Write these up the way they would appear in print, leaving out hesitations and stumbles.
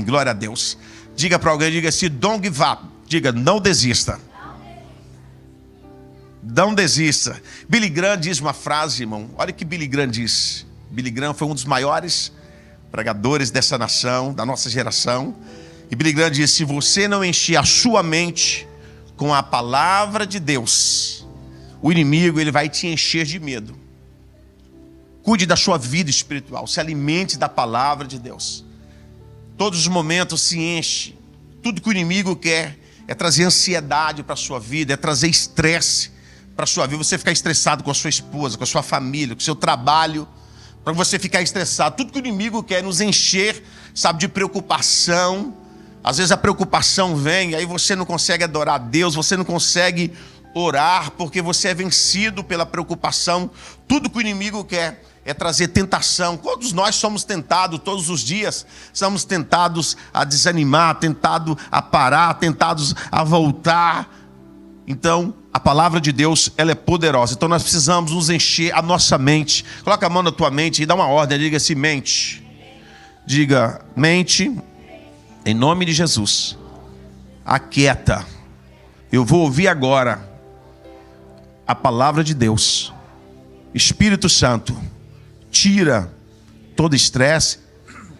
Glória a Deus. Diga para alguém, diga assim, don't give up. Diga, não desista. Não desista. Billy Graham diz uma frase, irmão. Olha o que Billy Graham diz. Billy Graham foi um dos maiores pregadores dessa nação, da nossa geração. E Billy Graham diz, se você não encher a sua mente com a palavra de Deus, o inimigo ele vai te encher de medo. Cuide da sua vida espiritual, se alimente da palavra de Deus. Todos os momentos se enche. Tudo que o inimigo quer é trazer ansiedade para a sua vida, é trazer estresse para a sua vida. Você ficar estressado com a sua esposa, com a sua família, com o seu trabalho, para você ficar estressado. Tudo que o inimigo quer é nos encher, sabe, de preocupação. Às vezes a preocupação vem, aí você não consegue adorar a Deus, você não consegue orar, porque você é vencido pela preocupação. Tudo que o inimigo quer é trazer tentação. Todos nós somos tentados todos os dias. Somos tentados a desanimar, tentados a parar, tentados a voltar. Então, a palavra de Deus, ela é poderosa. Então nós precisamos nos encher a nossa mente. Coloca a mão na tua mente e dá uma ordem. Diga assim, mente. Diga, mente, em nome de Jesus. Aquieta. Eu vou ouvir agora a palavra de Deus. Espírito Santo, tira todo estresse,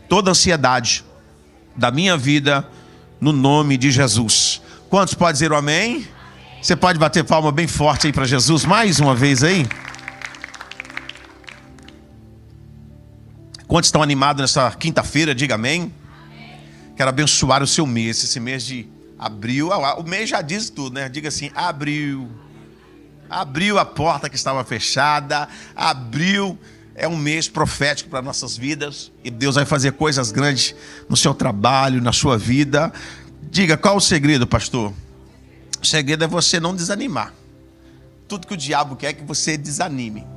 toda ansiedade da minha vida, no nome de Jesus. Quantos podem dizer o amém? Você pode bater palma bem forte aí para Jesus, mais uma vez aí? Quantos estão animados nessa quinta-feira? Diga amém. Quero abençoar o seu mês, esse mês de abril. O mês já diz tudo, né? Diga assim, abril. Abriu a porta que estava fechada. Abriu. É um mês profético para nossas vidas. E Deus vai fazer coisas grandes no seu trabalho, na sua vida. Diga, qual o segredo, pastor? O segredo é você não desanimar. Tudo que o diabo quer é que você desanime.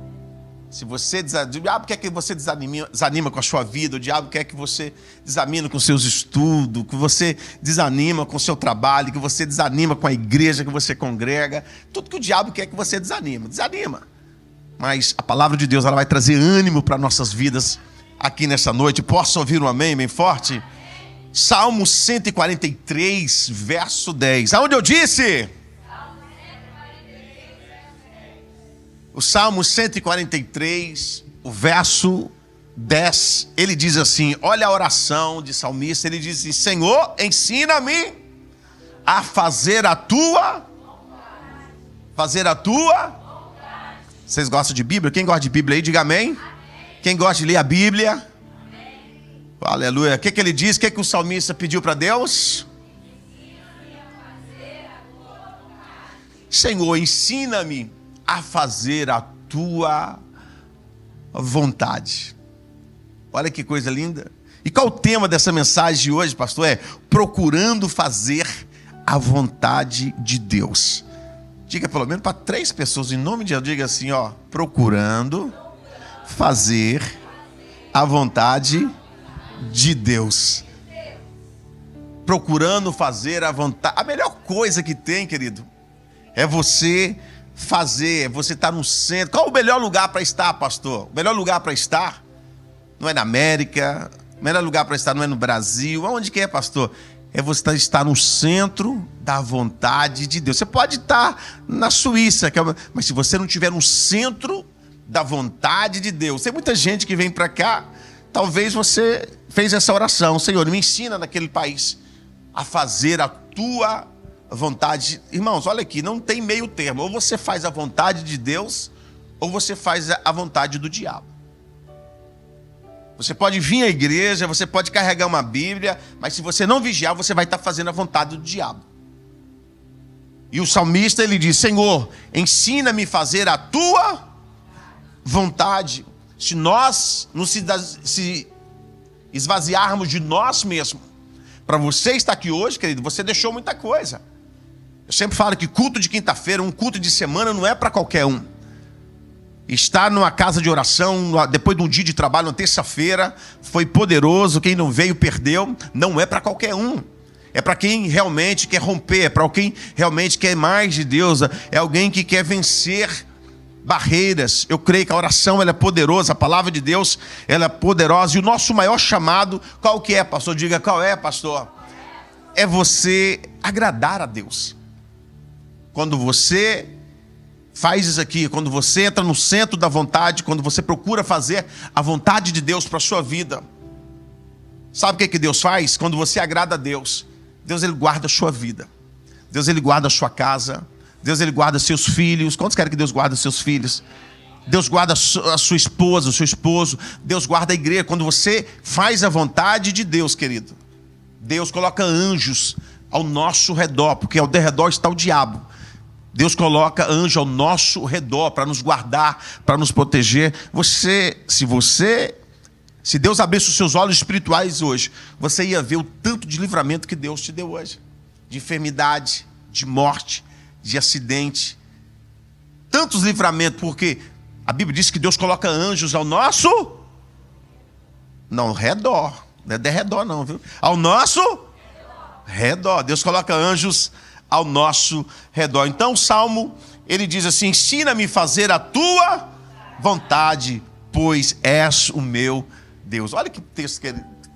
Se você o diabo quer que você desanima com a sua vida, o diabo quer que você desanime com seus estudos, que você desanima com o seu trabalho, que você desanima com a igreja que você congrega. Tudo que o diabo quer é que você desanima. Mas a palavra de Deus, ela vai trazer ânimo para nossas vidas aqui nessa noite. Posso ouvir um amém bem forte? Salmo 143, verso 10. Aonde eu disse? O Salmo 143, o verso 10, ele diz assim, olha a oração de salmista, ele diz assim, Senhor, ensina-me a fazer a tua. Vocês gostam de Bíblia? Quem gosta de Bíblia aí, diga amém. Quem gosta de ler a Bíblia? Aleluia. O que ele diz? O que o salmista pediu para Deus? Senhor, ensina-me a fazer a tua vontade. Olha que coisa linda. E qual o tema dessa mensagem de hoje, pastor? É procurando fazer a vontade de Deus. Diga pelo menos para 3 pessoas, em nome de Deus, diga assim, ó, procurando fazer a vontade de Deus. Procurando fazer a vontade. A melhor coisa que tem, querido, é você fazer, você estar no centro. Qual o melhor lugar para estar, pastor? O melhor lugar para estar não é na América, o melhor lugar para estar não é no Brasil. Aonde que é, pastor? É você estar no centro da vontade de Deus. Você pode estar na Suíça, mas se você não estiver no centro da vontade de Deus, tem muita gente que vem para cá, talvez você fez essa oração, Senhor, me ensina naquele país a fazer a tua vontade. Irmãos, olha aqui, não tem meio termo. Ou você faz a vontade de Deus, ou você faz a vontade do diabo. Você pode vir à igreja, você pode carregar uma Bíblia, mas se você não vigiar, você vai estar fazendo a vontade do diabo. E o salmista, ele diz, Senhor, ensina-me a fazer a tua vontade. Se nós se esvaziarmos de nós mesmos, para você estar aqui hoje, querido, você deixou muita coisa. Eu sempre falo que culto de quinta-feira, um culto de semana não é para qualquer um. Estar numa casa de oração, depois de um dia de trabalho, na terça-feira, foi poderoso, quem não veio perdeu, não é para qualquer um. É para quem realmente quer romper, é para quem realmente quer mais de Deus, é alguém que quer vencer barreiras. Eu creio que a oração ela é poderosa, a palavra de Deus ela é poderosa. E o nosso maior chamado, qual que é, pastor? Diga, qual é, pastor? É você agradar a Deus. Quando você faz isso aqui, quando você entra no centro da vontade, quando você procura fazer a vontade de Deus para a sua vida, sabe o que Deus faz? Quando você agrada a Deus, Deus ele guarda a sua vida, Deus ele guarda a sua casa, Deus ele guarda seus filhos. Quantos querem que Deus guarde seus filhos? Deus guarda a sua esposa, o seu esposo. Deus guarda a igreja. Quando você faz a vontade de Deus, querido, Deus coloca anjos ao nosso redor, porque ao redor está o diabo. Deus coloca anjo ao nosso redor para nos guardar, para nos proteger. Se Deus abrisse os seus olhos espirituais hoje, você ia ver o tanto de livramento que Deus te deu hoje. De enfermidade, de morte, de acidente. Tantos livramentos, porque a Bíblia diz que Deus coloca anjos ao nosso... Não, redor. Não é de redor não, viu? Ao nosso... redor. Deus coloca anjos ao nosso redor. Então o Salmo, ele diz assim: ensina-me a fazer a tua vontade, pois és o meu Deus. Olha que texto que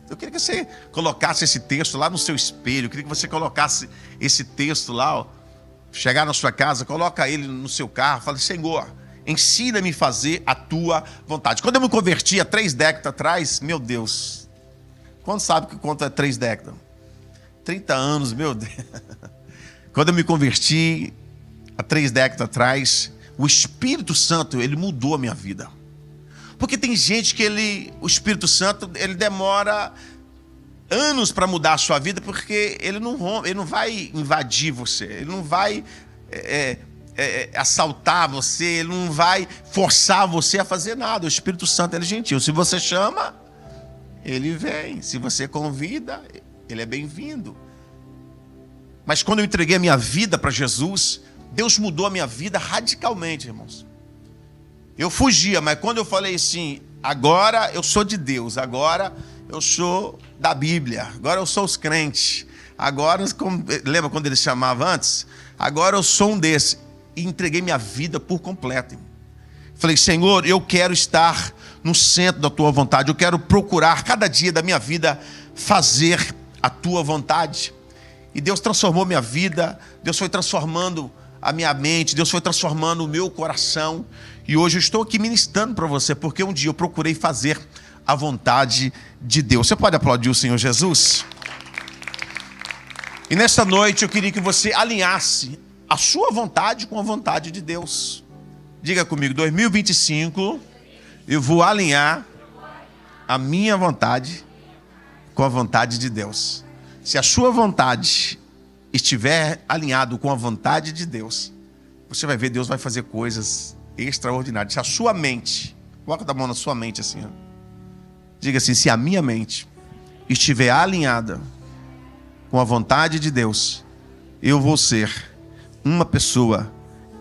eu queria que você colocasse esse texto lá no seu espelho. Eu queria que você colocasse esse texto lá, ó. Chegar na sua casa, coloca ele no seu carro, fala: Senhor, ensina-me a fazer a tua vontade. Quando eu me converti há 3 décadas atrás, meu Deus, quando sabe que quanto é 3 décadas? 30 anos, meu Deus. Quando eu me converti há 3 décadas atrás, o Espírito Santo, ele mudou a minha vida. Porque tem gente que o Espírito Santo, ele demora anos para mudar a sua vida, porque ele não vai invadir você, ele não vai assaltar você, ele não vai forçar você a fazer nada. O Espírito Santo ele é gentil. Se você chama, ele vem. Se você convida, ele é bem-vindo. Mas quando eu entreguei a minha vida para Jesus, Deus mudou a minha vida radicalmente, irmãos. Eu fugia, mas quando eu falei assim: agora eu sou de Deus, agora eu sou da Bíblia, agora eu sou os crentes, agora, lembra quando ele chamava antes? Agora eu sou um desses. E entreguei minha vida por completo. Falei: Senhor, eu quero estar no centro da tua vontade, eu quero procurar cada dia da minha vida fazer a tua vontade. E Deus transformou minha vida, Deus foi transformando a minha mente, Deus foi transformando o meu coração. E hoje eu estou aqui ministrando para você, porque um dia eu procurei fazer a vontade de Deus. Você pode aplaudir o Senhor Jesus? E nesta noite eu queria que você alinhasse a sua vontade com a vontade de Deus. Diga comigo: 2025, eu vou alinhar a minha vontade com a vontade de Deus. Se a sua vontade estiver alinhado com a vontade de Deus, você vai ver Deus vai fazer coisas extraordinárias. Se a sua mente, coloca a mão na sua mente assim, ó. Diga assim: se a minha mente estiver alinhada com a vontade de Deus, eu vou ser uma pessoa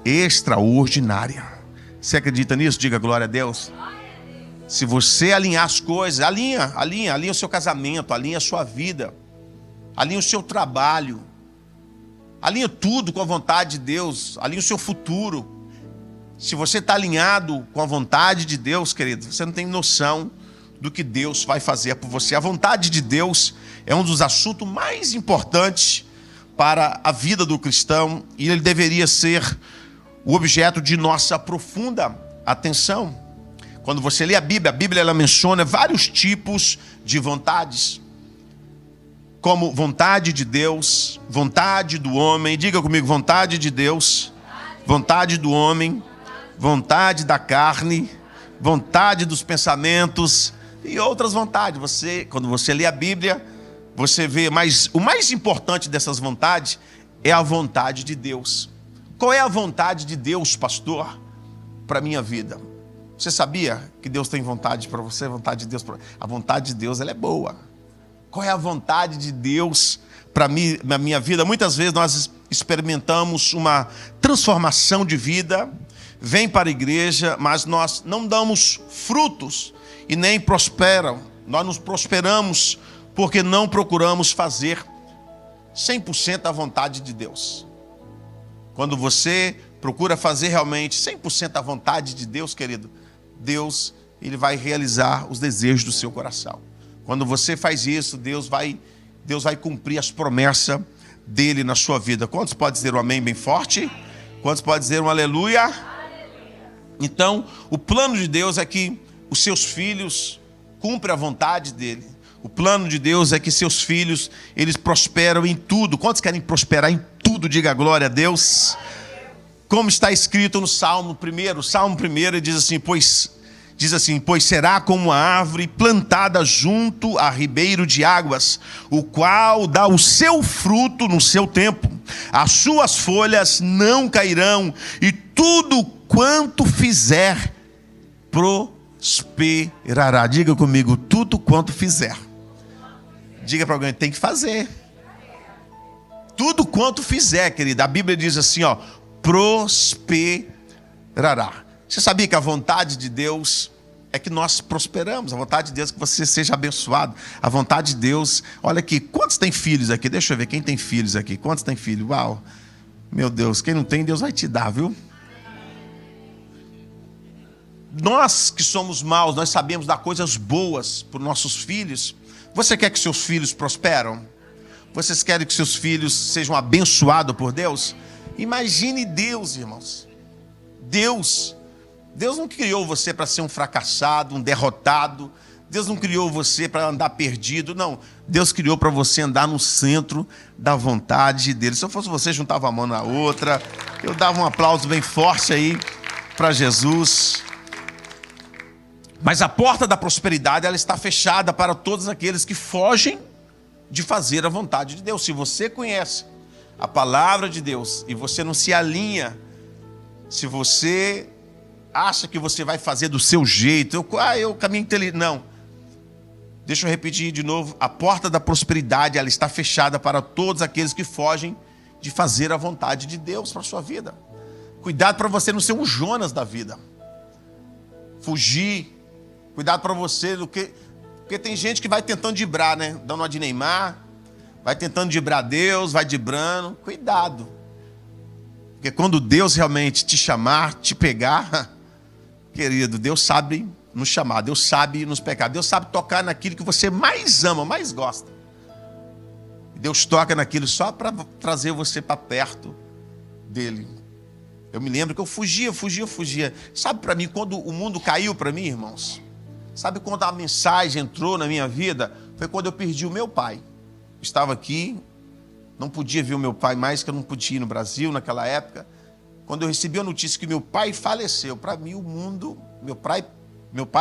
extraordinária. Você acredita nisso? Diga glória a Deus. Se você alinhar as coisas, alinha o seu casamento, alinha a sua vida, alinha o seu trabalho, alinha tudo com a vontade de Deus, alinha o seu futuro. Se você está alinhado com a vontade de Deus, querido, você não tem noção do que Deus vai fazer por você. A vontade de Deus é um dos assuntos mais importantes para a vida do cristão, e ele deveria ser o objeto de nossa profunda atenção. Quando você lê a Bíblia ela menciona vários tipos de vontades, como vontade de Deus, vontade do homem. Diga comigo: vontade de Deus, vontade do homem, vontade da carne, vontade dos pensamentos e outras vontades. Quando você lê a Bíblia, você vê, mas o mais importante dessas vontades é a vontade de Deus. Qual é a vontade de Deus, pastor, para a minha vida? Você sabia que Deus tem vontade para você? A vontade de Deus, a vontade de Deus ela é boa. Qual é a vontade de Deus para mim, na minha vida? Muitas vezes nós experimentamos uma transformação de vida, vem para a igreja, mas nós não damos frutos e nem prosperam. Nós não prosperamos porque não procuramos fazer 100% a vontade de Deus. Quando você procura fazer realmente 100% a vontade de Deus, querido, Deus, Ele vai realizar os desejos do seu coração. Quando você faz isso, Deus vai cumprir as promessas dele na sua vida. Quantos podem dizer um amém bem forte? Quantos podem dizer um aleluia? Então, o plano de Deus é que os seus filhos cumpram a vontade dele. O plano de Deus é que seus filhos, eles prosperam em tudo. Quantos querem prosperar em tudo? Diga glória a Deus. Como está escrito no Salmo 1, Salmo 1, ele diz assim, pois será como uma árvore plantada junto a ribeiro de águas, o qual dá o seu fruto no seu tempo. As suas folhas não cairão, e tudo quanto fizer prosperará. Diga comigo, tudo quanto fizer. Diga para alguém, tem que fazer. Tudo quanto fizer, querida. A Bíblia diz assim, ó, prosperará. Você sabia que a vontade de Deus é que nós prosperamos? A vontade de Deus é que você seja abençoado. A vontade de Deus, olha aqui, quantos tem filhos aqui? Deixa eu ver, quem tem filhos aqui? Quantos tem filhos? Uau, meu Deus, quem não tem, Deus vai te dar, viu? Nós que somos maus, nós sabemos dar coisas boas para os nossos filhos. Você quer que seus filhos prosperam? Vocês querem que seus filhos sejam abençoados por Deus? Imagine Deus, irmãos. Deus não criou você para ser um fracassado, um derrotado. Deus não criou você para andar perdido. Não, Deus criou para você andar no centro da vontade dele. Se eu fosse você, juntava a mão na outra. Eu dava um aplauso bem forte aí para Jesus. Mas a porta da prosperidade, ela está fechada para todos aqueles que fogem de fazer a vontade de Deus. Se você conhece a palavra de Deus e você não se alinha, se você acha que você vai fazer do seu jeito, eu caminho inteligente. Não. Deixa eu repetir de novo. A porta da prosperidade, ela está fechada para todos aqueles que fogem de fazer a vontade de Deus para a sua vida. Cuidado para você não ser um Jonas da vida. Fugir. Cuidado para você, porque tem gente que vai tentando dibrar, né? Dando uma de Neymar, vai tentando dibrar Deus, vai dibrando. Cuidado. Porque quando Deus realmente te chamar, te pegar, querido, Deus sabe nos chamar, Deus sabe nos pegar, Deus sabe tocar naquilo que você mais ama, mais gosta. Deus toca naquilo só para trazer você para perto dele. Eu me lembro que eu fugia. Sabe para mim, quando o mundo caiu para mim, irmãos? Sabe quando a mensagem entrou na minha vida? Foi quando eu perdi o meu pai. Estava aqui, não podia ver o meu pai mais, que eu não podia ir no Brasil naquela época. Quando eu recebi a notícia que meu pai faleceu, para mim o mundo, meu pai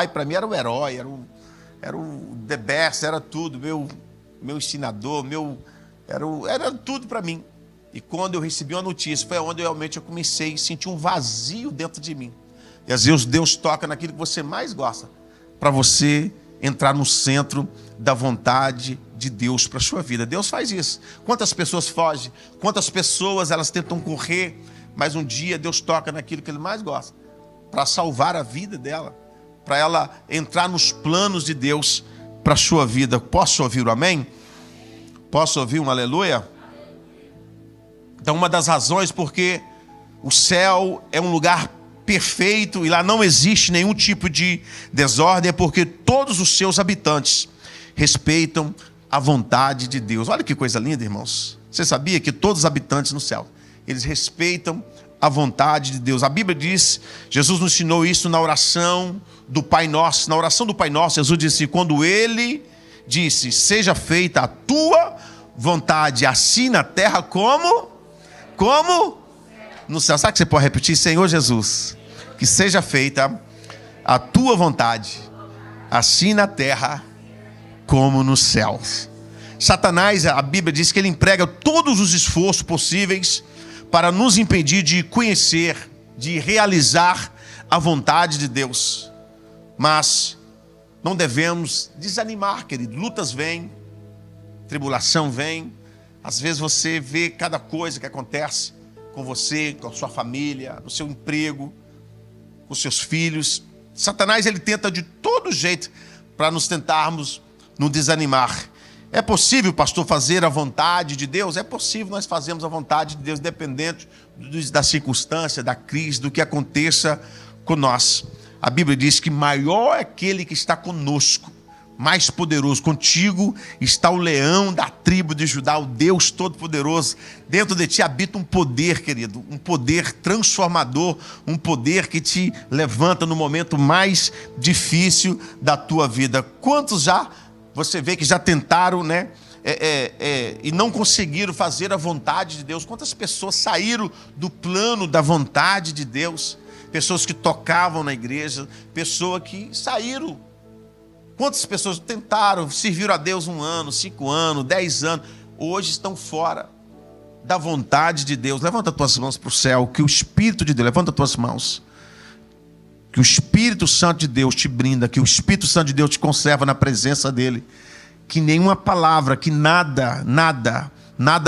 para mim era o herói, era o the best, era tudo, meu ensinador, era tudo para mim. E quando eu recebi a notícia, foi onde realmente eu comecei a sentir um vazio dentro de mim. E às vezes Deus toca naquilo que você mais gosta, para você entrar no centro da vontade de Deus para a sua vida. Deus faz isso. Quantas pessoas fogem? Quantas pessoas elas tentam correr, mas um dia Deus toca naquilo que Ele mais gosta, para salvar a vida dela, para ela entrar nos planos de Deus para a sua vida. Posso ouvir o amém? Posso ouvir um aleluia? Então, uma das razões porque o céu é um lugar perfeito e lá não existe nenhum tipo de desordem é porque todos os seus habitantes respeitam a vontade de Deus. Olha que coisa linda, irmãos. Você sabia que todos os habitantes no céu, eles respeitam a vontade de Deus? A Bíblia diz, Jesus nos ensinou isso na oração do Pai Nosso. Na oração do Pai Nosso, Jesus disse, quando Ele disse, seja feita a tua vontade, assim na terra como no céu. Sabe que você pode repetir? Senhor Jesus, que seja feita a tua vontade, assim na terra como nos céus. Satanás, a Bíblia diz que ele emprega todos os esforços possíveis para nos impedir de conhecer, de realizar a vontade de Deus. Mas não devemos desanimar, querido. Lutas vêm, tribulação vem. Às vezes você vê cada coisa que acontece com você, com a sua família, no seu emprego, com os seus filhos. Satanás, ele tenta de todo jeito para nos tentarmos nos desanimar. É possível, pastor, fazer a vontade de Deus? É possível, nós fazemos a vontade de Deus, dependente da circunstância, da crise, do que aconteça com nós. A Bíblia diz que maior é aquele que está conosco, mais poderoso. Contigo está o leão da tribo de Judá, o Deus Todo-Poderoso. Dentro de ti habita um poder, querido, um poder transformador, um poder que te levanta no momento mais difícil da tua vida. Quantos já, você vê que já tentaram, né? E não conseguiram fazer a vontade de Deus? Quantas pessoas saíram do plano da vontade de Deus? Pessoas que tocavam na igreja, pessoas que saíram. Quantas pessoas tentaram, serviram a Deus 1 ano, 5 anos, 10 anos, hoje estão fora da vontade de Deus? Levanta as tuas mãos para o céu, que o Espírito de Deus, levanta as tuas mãos, que o Espírito Santo de Deus te brinda, que o Espírito Santo de Deus te conserva na presença dEle, que nenhuma palavra, que nada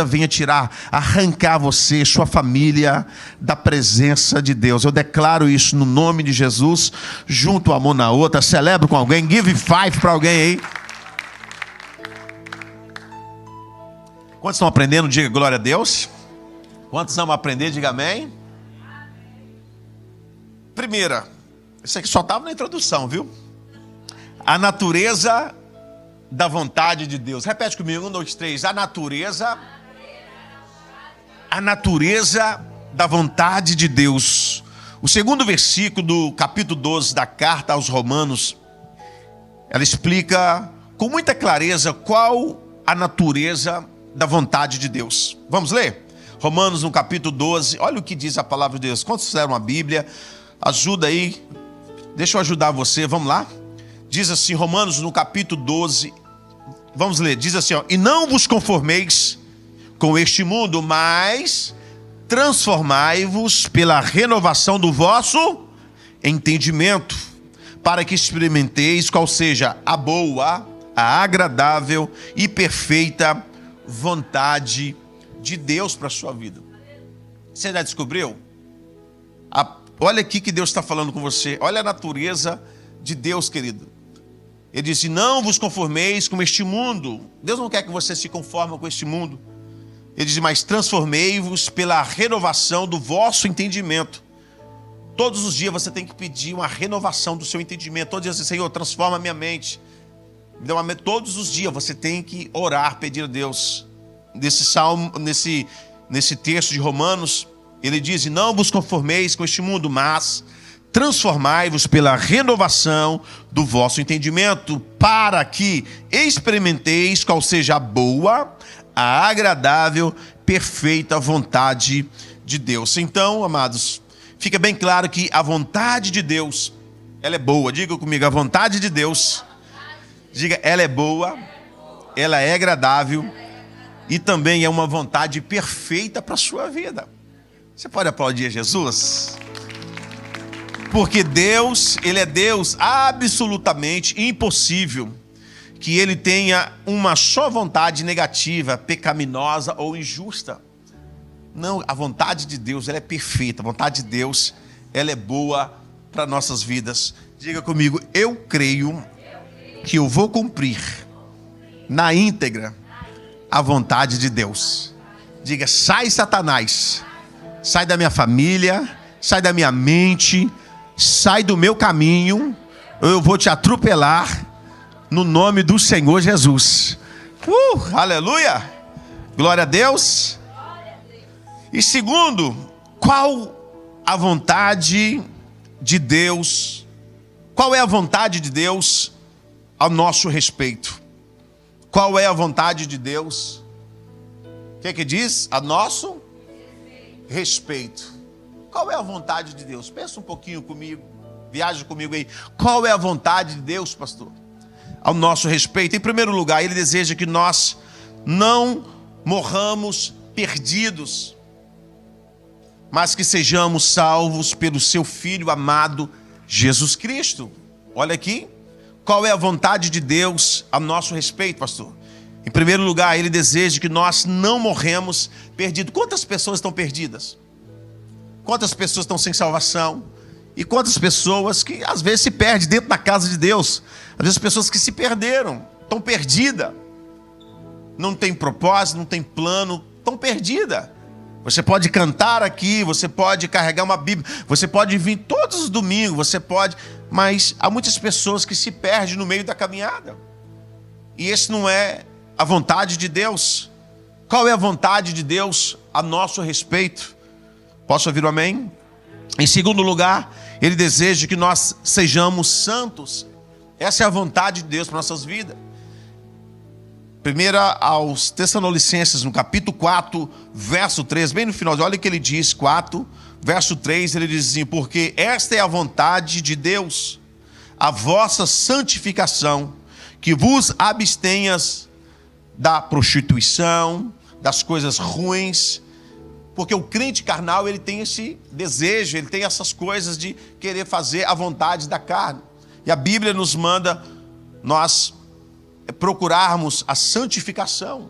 venha tirar, arrancar você, sua família, da presença de Deus. Eu declaro isso no nome de Jesus. Junto a mão na outra, celebro com alguém, give 5 para alguém aí. Quantos estão aprendendo? Diga glória a Deus. Quantos vão aprender? Diga amém. Primeira, isso aqui só estava na introdução, viu? A natureza da vontade de Deus. Repete comigo, 1, 2, 3. A natureza da vontade de Deus. O segundo versículo do capítulo 12 da carta aos Romanos, ela explica com muita clareza qual a natureza da vontade de Deus. Vamos ler? Romanos no capítulo 12, olha o que diz a palavra de Deus. Quantos fizeram a Bíblia? Ajuda aí, deixa eu ajudar você, vamos lá? Diz assim, Romanos no capítulo 12, vamos ler, diz assim, ó, e não vos conformeis com este mundo, mas transformai-vos pela renovação do vosso entendimento, para que experimenteis qual seja a boa, a agradável e perfeita vontade de Deus para a sua vida. Você já descobriu? Olha aqui que Deus está falando com você, olha a natureza de Deus, querido. Ele disse, não vos conformeis com este mundo. Deus não quer que você se conforme com este mundo. Ele diz, mas transformei-vos pela renovação do vosso entendimento. Todos os dias você tem que pedir uma renovação do seu entendimento. Todos os dias, Senhor, transforma a minha mente. Todos os dias você tem que orar, pedir a Deus. Nesse salmo, nesse texto de Romanos, ele diz, não vos conformeis com este mundo, mas transformai-vos pela renovação do vosso entendimento, para que experimenteis qual seja a boa, a agradável, perfeita vontade de Deus. Então, amados, fica bem claro que a vontade de Deus, ela é boa. Diga comigo, a vontade de Deus, diga, ela é boa, ela é agradável e também é uma vontade perfeita para a sua vida. Você pode aplaudir Jesus? Porque Deus, Ele é Deus absolutamente impossível que Ele tenha uma só vontade negativa, pecaminosa ou injusta. Não, a vontade de Deus, ela é perfeita. A vontade de Deus, ela é boa para nossas vidas. Diga comigo, eu creio que eu vou cumprir na íntegra a vontade de Deus. Diga, sai Satanás, sai da minha família, sai da minha mente, sai do meu caminho, eu vou te atropelar no nome do Senhor Jesus. Aleluia! Glória a Deus. E segundo, qual a vontade de Deus? Qual é a vontade de Deus ao nosso respeito? Qual é a vontade de Deus? O que é que diz? A nosso respeito. Qual é a vontade de Deus? Pensa um pouquinho comigo, viaja comigo aí. Qual é a vontade de Deus, pastor? Ao nosso respeito. Em primeiro lugar, Ele deseja que nós não morramos perdidos, mas que sejamos salvos pelo seu Filho amado, Jesus Cristo. Olha aqui, qual é a vontade de Deus a nosso respeito, pastor? Em primeiro lugar, Ele deseja que nós não morremos perdidos. Quantas pessoas estão perdidas? Quantas pessoas estão sem salvação? E quantas pessoas que às vezes se perdem dentro da casa de Deus? Às vezes pessoas que se perderam, estão perdidas. não tem propósito, não tem plano, tão perdida. Você pode cantar aqui, você pode carregar uma Bíblia, você pode vir todos os domingos, você pode, mas há muitas pessoas que se perdem no meio da caminhada. E esse não é a vontade de Deus. Qual é a vontade de Deus a nosso respeito? Posso ouvir um amém? Em segundo lugar, Ele deseja que nós sejamos santos. Essa é a vontade de Deus para nossas vidas. Primeira aos Tessalonicenses, no capítulo 4, verso 3, bem no final, olha o que ele diz, 4, verso 3, ele diz assim: porque esta é a vontade de Deus, a vossa santificação, que vos abstenhas da prostituição, das coisas ruins, porque o crente carnal, ele tem esse desejo, ele tem essas coisas de querer fazer a vontade da carne. E a Bíblia nos manda nós procurarmos a santificação.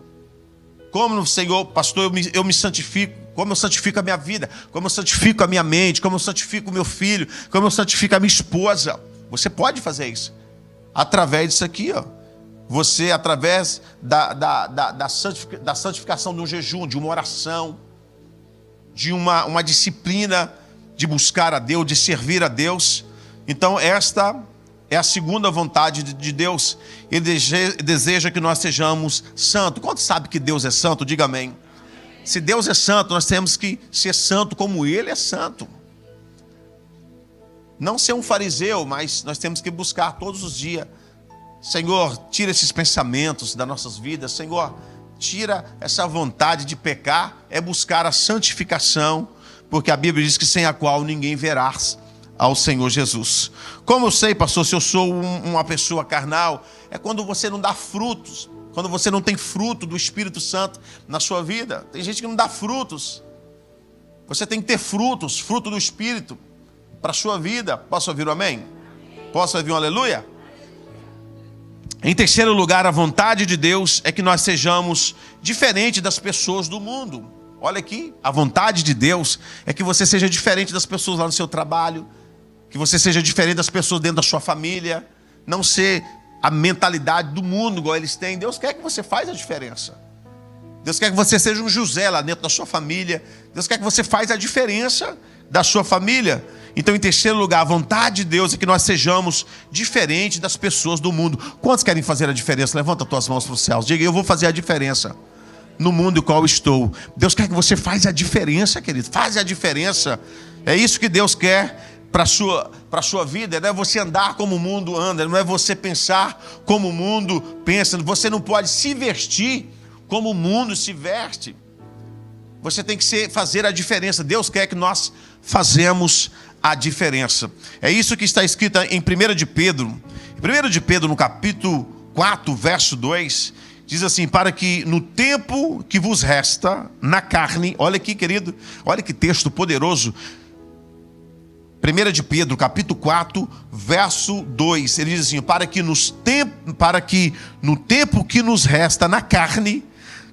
Como, Senhor, pastor, eu me santifico, como eu santifico a minha vida, como eu santifico a minha mente, como eu santifico o meu filho, como eu santifico a minha esposa. Você pode fazer isso através disso aqui, ó. Você, através da santificação de um jejum, de uma oração, de uma disciplina de buscar a Deus, de servir a Deus. Então esta é a segunda vontade de Deus. Ele deseja que nós sejamos santos. Quantos sabem que Deus é santo? Diga amém. Se Deus é santo, nós temos que ser santo como Ele é santo. Não ser um fariseu, mas nós temos que buscar todos os dias. Senhor, tira esses pensamentos das nossas vidas. Senhor, tira essa vontade de pecar. É buscar a santificação, porque a Bíblia diz que sem a qual ninguém verá ao Senhor Jesus. Como eu sei, pastor, se eu sou uma pessoa carnal, é quando você não dá frutos, quando você não tem fruto do Espírito Santo na sua vida. Tem gente que não dá frutos. Você tem que ter frutos, fruto do Espírito para a sua vida. Posso ouvir um amém? Posso ouvir um aleluia? Em terceiro lugar, a vontade de Deus é que nós sejamos diferentes das pessoas do mundo. Olha aqui, a vontade de Deus é que você seja diferente das pessoas lá no seu trabalho, que você seja diferente das pessoas dentro da sua família, não ser a mentalidade do mundo igual eles têm. Deus quer que você faça a diferença. Deus quer que você seja um José lá dentro da sua família. Deus quer que você faça a diferença da sua família. Então, em terceiro lugar, a vontade de Deus é que nós sejamos diferentes das pessoas do mundo. Quantos querem fazer a diferença? Levanta as tuas mãos para os céus. Diga: eu vou fazer a diferença no mundo em qual estou. Deus quer que você faça a diferença, querido. Faz a diferença. É isso que Deus quer para a sua vida. Não é você andar como o mundo anda, não é você pensar como o mundo pensa. Você não pode se vestir como o mundo se veste. Você tem que fazer a diferença. Deus quer que nós fazemos a diferença. É isso que está escrito em 1 de Pedro. 1 de Pedro, no capítulo 4, verso 2, diz assim: para que no tempo que vos resta na carne, olha aqui, querido, olha que texto poderoso. 1 de Pedro, capítulo 4, verso 2, ele diz assim: para que no tempo que nos resta na carne,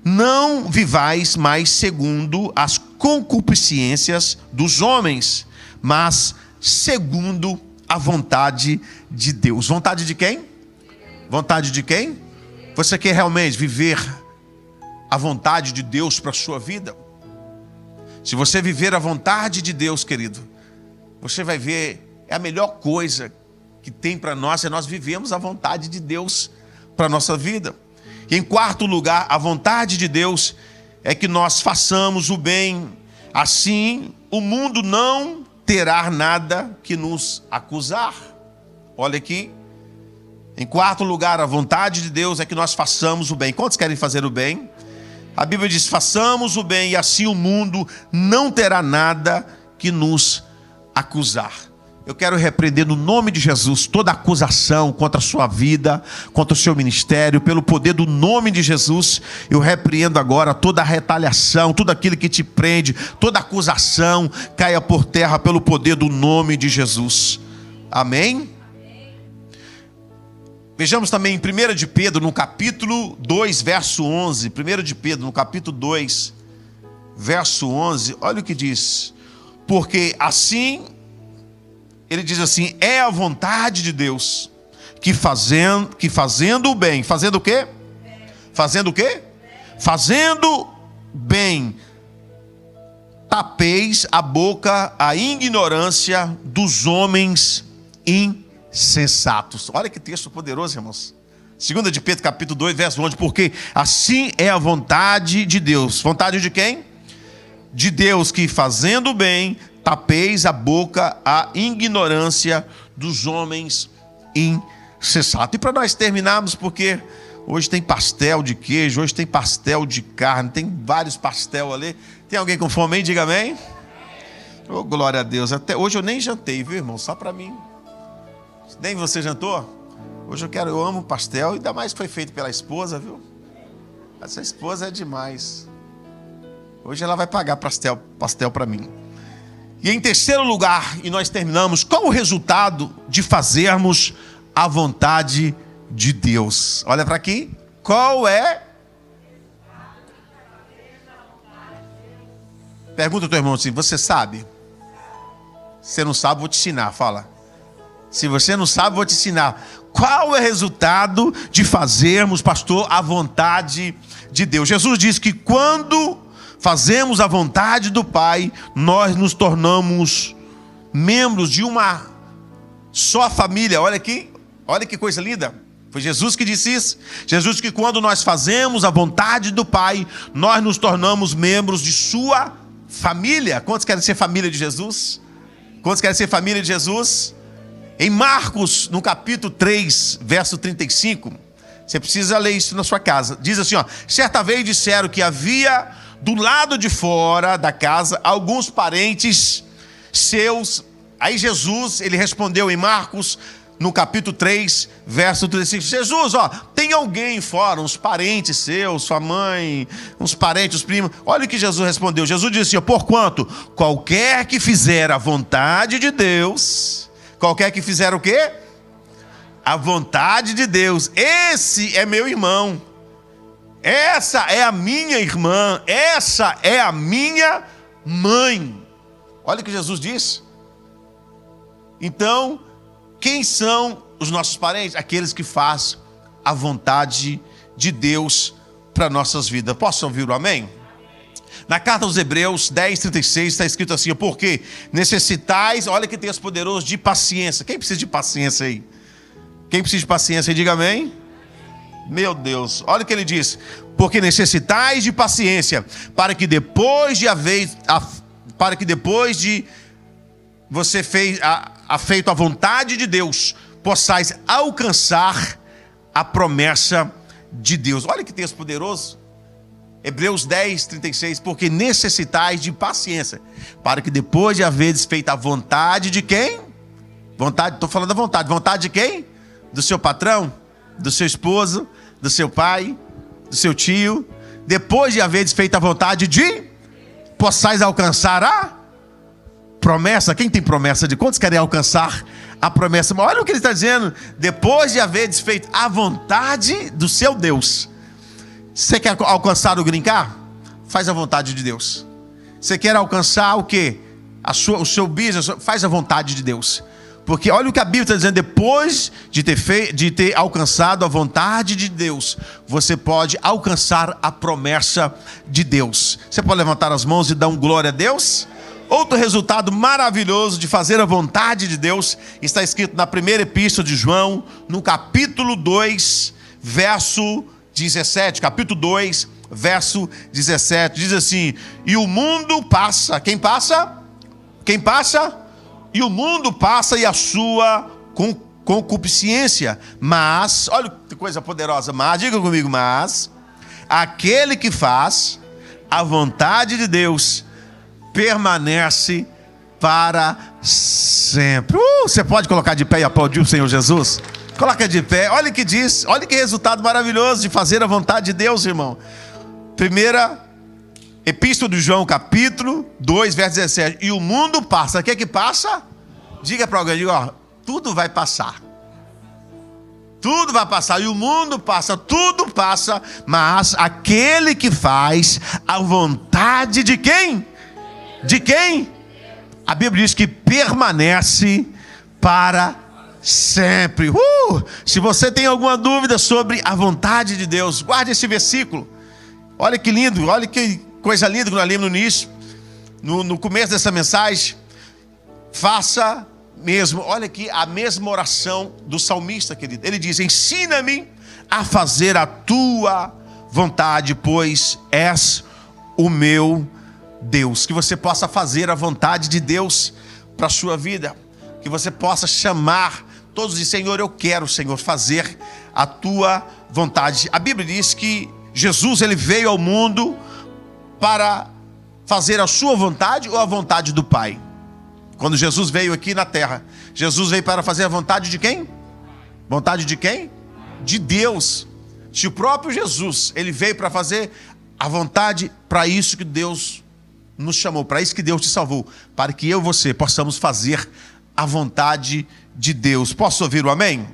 não vivais mais segundo as concupiscências dos homens, mas segundo a vontade de Deus. Vontade de quem? Vontade de quem? Você quer realmente viver a vontade de Deus para a sua vida? Se você viver a vontade de Deus, querido, você vai ver, é a melhor coisa que tem para nós, é nós vivemos a vontade de Deus para a nossa vida. E em quarto lugar, a vontade de Deus é que nós façamos o bem. Assim, o mundo não terá nada que nos acusar. Olha aqui. Em quarto lugar, a vontade de Deus é que nós façamos o bem. Quantos querem fazer o bem? A Bíblia diz: façamos o bem e assim o mundo não terá nada que nos acusar. Eu quero repreender no nome de Jesus toda acusação contra a sua vida, contra o seu ministério, pelo poder do nome de Jesus. Eu repreendo agora toda a retaliação, tudo aquilo que te prende, toda acusação caia por terra pelo poder do nome de Jesus. Amém? Vejamos também em 1 de Pedro, no capítulo 2, verso 11. 1 de Pedro, no capítulo 2, verso 11. Olha o que diz: porque assim, ele diz assim: é a vontade de Deus que fazendo o bem, fazendo o quê? Fazendo o quê? fazendo bem, tapeis a boca à ignorância dos homens insensatos. Olha que texto poderoso, irmãos. 2 de Pedro, capítulo 2, verso 11. Porque assim é a vontade de Deus. Vontade de quem? De Deus, que fazendo bem, tapeis a boca à ignorância dos homens insensatos. E para nós terminarmos, porque hoje tem pastel de queijo, hoje tem pastel de carne, tem vários pastel ali. Tem alguém com fome aí? Diga amém. Oh, glória a Deus. Até hoje eu nem jantei, viu, irmão? Só para mim. Nem você jantou? Hoje eu amo pastel, ainda mais que foi feito pela esposa, viu? Essa esposa é demais. Hoje ela vai pagar pastel para mim. E em terceiro lugar, e nós terminamos, qual o resultado de fazermos a vontade de Deus? Olha para aqui. Qual é? Pergunta ao teu irmão assim, você sabe? Se você não sabe, vou te ensinar, fala. Se você não sabe, vou te ensinar. Qual é o resultado de fazermos, pastor, a vontade de Deus? Jesus disse que quando fazemos a vontade do Pai, nós nos tornamos membros de uma só família. Olha aqui, olha que coisa linda. Foi Jesus que disse isso. Jesus disse que quando nós fazemos a vontade do Pai, nós nos tornamos membros de sua família. Quantos querem ser família de Jesus? Quantos querem ser família de Jesus? Em Marcos, no capítulo 3, verso 35, você precisa ler isso na sua casa. Diz assim, ó: certa vez disseram que havia do lado de fora da casa alguns parentes seus. Aí Jesus, ele respondeu em Marcos, no capítulo 3, verso 35. Jesus, ó, tem alguém fora, uns parentes seus, sua mãe, uns parentes, os primos. Olha o que Jesus respondeu. Jesus disse, ó, porquanto qualquer que fizer a vontade de Deus... Qualquer que fizer o quê? A vontade de Deus. Esse é meu irmão. Essa é a minha irmã. Essa é a minha mãe. Olha o que Jesus disse. Então, quem são os nossos parentes? Aqueles que fazem a vontade de Deus para nossas vidas. Posso ouvir o amém? Na carta aos Hebreus 10, 36 está escrito assim, porque necessitais, olha que texto poderoso, de paciência. Quem precisa de paciência aí? Quem precisa de paciência aí, diga amém. Meu Deus, olha o que ele diz. Porque necessitais de paciência, para que depois de você feito a vontade de Deus, possais alcançar a promessa de Deus. Olha que texto poderoso. Hebreus 10, 36, porque necessitais de paciência, para que depois de haveres feito a vontade de quem? Vontade, estou falando da vontade. Vontade de quem? Do seu patrão, do seu esposo, do seu pai, do seu tio. Depois de haveres feito a vontade de, possais alcançar a promessa. Quem tem promessa de quantos querem alcançar a promessa? Olha o que ele está dizendo. Depois de haveres feito a vontade do seu Deus. Você quer alcançar o green card? Faz a vontade de Deus. Você quer alcançar o quê? O seu business? Faz a vontade de Deus. Porque olha o que a Bíblia está dizendo. Depois de ter alcançado a vontade de Deus, você pode alcançar a promessa de Deus. Você pode levantar as mãos e dar um glória a Deus? Outro resultado maravilhoso de fazer a vontade de Deus está escrito na primeira epístola de João, no capítulo 2, verso 17, capítulo 2, verso 17, diz assim: e o mundo passa, quem passa? Quem passa? E o mundo passa e a sua concupiscência, mas, olha que coisa poderosa, mas, diga comigo, mas, aquele que faz a vontade de Deus, permanece para sempre. Você pode colocar de pé e aplaudir o Senhor Jesus? Coloca de pé, olha o que diz, olha que resultado maravilhoso de fazer a vontade de Deus, irmão. Primeira Epístola de João, capítulo 2, verso 17. E o mundo passa, o que é que passa? Diga para alguém, diga, ó, tudo vai passar. Tudo vai passar, e o mundo passa, tudo passa, mas aquele que faz a vontade de quem? De quem? A Bíblia diz que permanece para sempre. Se você tem alguma dúvida sobre a vontade de Deus, guarde esse versículo. Olha que lindo, olha que coisa linda que nós lemos no início, no começo dessa mensagem. Faça mesmo, olha aqui a mesma oração do salmista, querido. Ele diz: ensina-me a fazer a tua vontade, pois és o meu Deus. Que você possa fazer a vontade de Deus para a sua vida. Que você possa chamar todos e Senhor, eu quero, Senhor, fazer a tua vontade. A Bíblia diz que Jesus, ele veio ao mundo para fazer a sua vontade ou a vontade do Pai. Quando Jesus veio aqui na terra, Jesus veio para fazer a vontade de quem? Vontade de quem? De Deus. Se o próprio Jesus, ele veio para fazer a vontade, para isso que Deus nos chamou, para isso que Deus te salvou, para que eu e você possamos fazer a vontade de Deus. Posso ouvir o amém?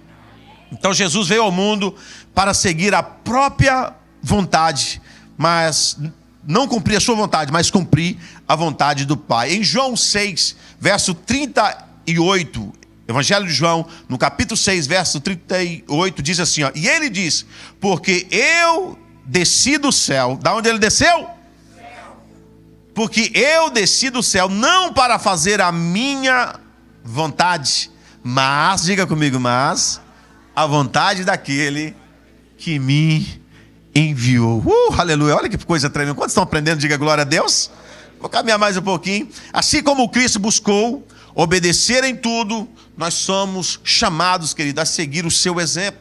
Então Jesus veio ao mundo para seguir a própria vontade, mas não cumprir a sua vontade, mas cumprir a vontade do Pai. Em João 6, verso 38, Evangelho de João, no capítulo 6, verso 38, diz assim, ó, e ele diz: porque eu desci do céu. Da onde ele desceu? Porque eu desci do céu, não para fazer a minha vontade, mas, diga comigo, mas a vontade daquele que me enviou. Aleluia, olha que coisa tremenda. Quantos estão aprendendo? Diga glória a Deus. Vou caminhar mais um pouquinho. Assim como Cristo buscou obedecer em tudo, nós somos chamados, querido, a seguir o seu exemplo,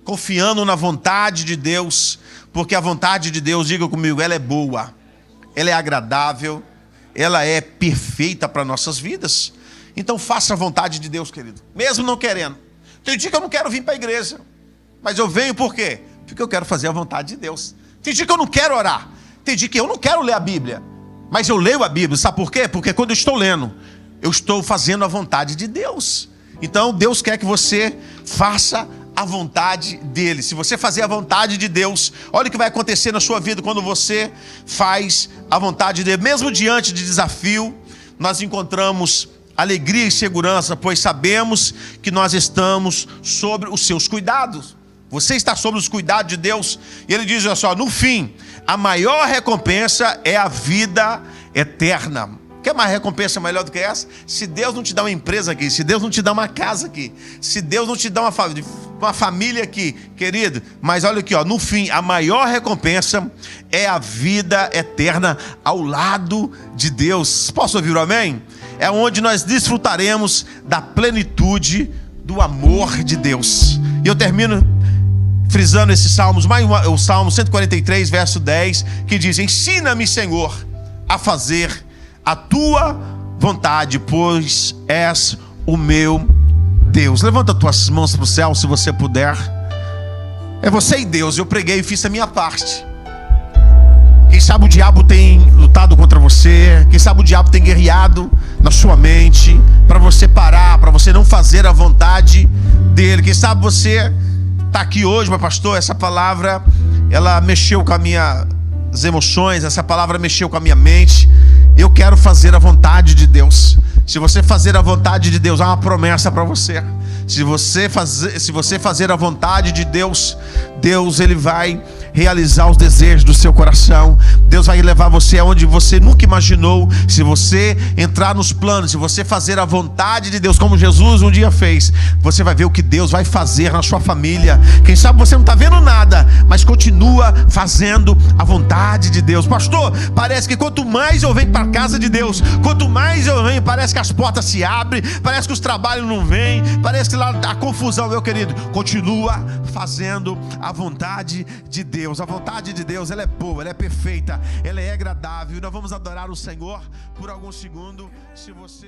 confiando na vontade de Deus, porque a vontade de Deus, diga comigo, ela é boa, ela é agradável, ela é perfeita para nossas vidas. Então faça a vontade de Deus, querido, mesmo não querendo. Tem dia que eu não quero vir para a igreja, mas eu venho por quê? Porque eu quero fazer a vontade de Deus. Tem dia que eu não quero orar, tem dia que eu não quero ler a Bíblia, mas eu leio a Bíblia. Sabe por quê? Porque quando eu estou lendo, eu estou fazendo a vontade de Deus. Então Deus quer que você faça a vontade dele. Se você fazer a vontade de Deus, olha o que vai acontecer na sua vida quando você faz a vontade dele. Mesmo diante de desafio, nós encontramos alegria e segurança, pois sabemos que nós estamos sobre os seus cuidados. Você está sob os cuidados de Deus. E ele diz assim, ó, no fim, a maior recompensa é a vida eterna. Quer mais recompensa melhor do que essa? Se Deus não te dá uma empresa aqui, se Deus não te dá uma casa aqui, se Deus não te dá uma família aqui, querido, mas olha aqui, ó, no fim, a maior recompensa é a vida eterna ao lado de Deus. Posso ouvir o amém? É onde nós desfrutaremos da plenitude do amor de Deus. E eu termino frisando esses salmos, o Salmo 143, verso 10, que diz: ensina-me, Senhor, a fazer a tua vontade, pois és o meu Deus. Levanta tuas mãos para o céu, se você puder. É você e Deus. Eu preguei e fiz a minha parte. Quem sabe o diabo tem lutado contra você, quem sabe o diabo tem guerreado na sua mente para você parar, para você não fazer a vontade dele. Quem sabe você está aqui hoje, mas pastor, essa palavra, ela mexeu com as minhas emoções, essa palavra mexeu com a minha mente. Eu quero fazer a vontade de Deus. Se você fazer a vontade de Deus, há uma promessa para você. Se você fazer a vontade de Deus, Deus ele vai realizar os desejos do seu coração. Deus vai levar você aonde você nunca imaginou. Se você entrar nos planos, se você fazer a vontade de Deus, como Jesus um dia fez, você vai ver o que Deus vai fazer na sua família. Quem sabe você não está vendo nada, mas continua fazendo a vontade de Deus. Pastor, parece que quanto mais eu venho para a casa de Deus, quanto mais eu venho, parece que as portas se abrem, parece que os trabalhos não vêm, parece que lá a confusão. Meu querido, continua fazendo a vontade de Deus. A vontade de Deus, ela é boa, ela é perfeita, ela é agradável. Nós vamos adorar o Senhor por alguns segundos. Se você